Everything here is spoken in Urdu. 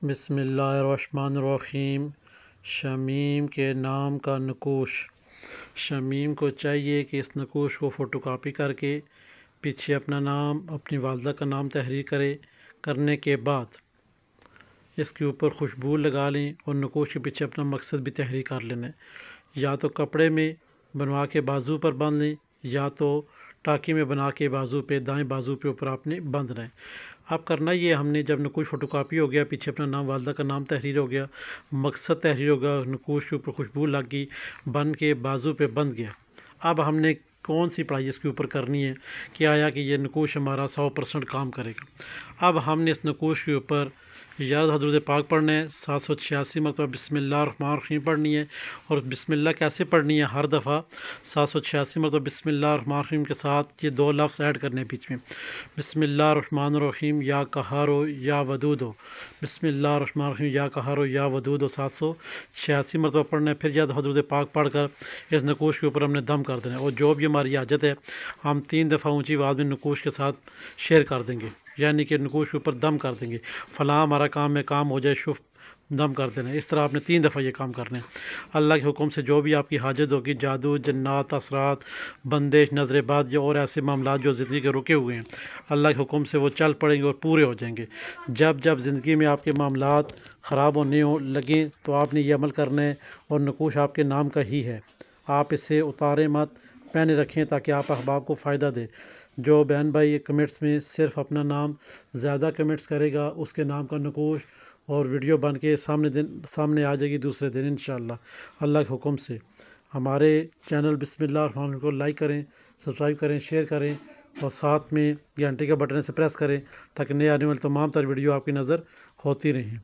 بسم اللہ الرحمن الرحیم۔ شمیم کے نام کا نقوش۔ شمیم کو چاہیے کہ اس نقوش کو فوٹو کاپی کر کے پیچھے اپنا نام، اپنی والدہ کا نام تحریر کرنے کے بعد اس کے اوپر خوشبو لگا لیں اور نقوش کے پیچھے اپنا مقصد بھی تحریر کر لینا ہے۔ یا تو کپڑے میں بنوا کے بازو پر باندھ لیں یا تو ٹاکی میں بنا کے بازو پہ، دائیں بازو پہ اوپر آپ نے باندھنا ہے۔ اب کرنا یہ ہم نے جب نقوش فوٹو کاپی ہو گیا، پیچھے اپنا نام، والدہ کا نام تحریر ہو گیا، مقصد تحریر ہو گیا، نقوش کے اوپر خوشبو لگ گئی، بن کے بازو پہ بندھ گیا۔ اب ہم نے کون سی پڑھائی اس کے اوپر کرنی ہے کہ آیا کہ یہ نقوش ہمارا 100% کام کرے گا۔ اب ہم نے اس نقوش کے اوپر یا حضرت پاک پڑھنا ہے، 786 مرتبہ بسم اللہ الرحمن الرحیم پڑھنی ہے۔ اور بسم اللہ کیسے پڑھنی ہے؟ ہر دفعہ 786 مرتبہ بسم اللہ الرحمن الرحیم کے ساتھ یہ 2 لفظ ایڈ کرنے ہیں بیچ میں، بسم اللہ الرحمن الرحیم یا قہارو یا ودودو، بسم اللہ الرحمن الرحیم یا قہارو یا ودودو 786 مرتبہ پڑھنا ہے۔ پھر یا حضرت پاک پڑھ کر اس نقوش کے اوپر ہم نے دم کر دینا ہے، اور جو بھی ہماری حاجت ہے ہم 3 دفعہ اونچی آواز میں نقوش کے ساتھ شیئر کر دیں گے، یعنی کہ نقوش کے اوپر دم کر دیں گے، فلاں ہمارا کام میں کام ہو جائے، شف دم کر دینا ہے۔ اس طرح آپ نے 3 دفعہ یہ کام کرنا ہے۔ اللہ کے حکم سے جو بھی آپ کی حاجت ہوگی، جادو، جنات، اثرات، بندش، نظر بد یا اور ایسے معاملات جو زندگی کے رکے ہوئے ہیں، اللہ کے حکم سے وہ چل پڑیں گے اور پورے ہو جائیں گے۔ جب زندگی میں آپ کے معاملات خراب ہونے لگیں تو آپ نے یہ عمل کرنا ہے، اور نقوش آپ کے نام کا ہی ہے، آپ اسے اتاریں مت، پہنے رکھیں تاکہ آپ احباب کو فائدہ دے۔ جو بہن بھائی کمنٹس میں صرف اپنا نام زیادہ کمنٹس کرے گا، اس کے نام کا نقوش اور ویڈیو بن کے سامنے آ جائے گی دوسرے دن انشاءاللہ اللہ کے حکم سے۔ ہمارے چینل بسم اللہ الرحمن الرحیم کو لائک کریں، سبسکرائب کریں، شیئر کریں، اور ساتھ میں گھنٹی کا بٹن سے پریس کریں تاکہ نئے آنے والے تمام تر ویڈیو آپ کی نظر ہوتی رہیں۔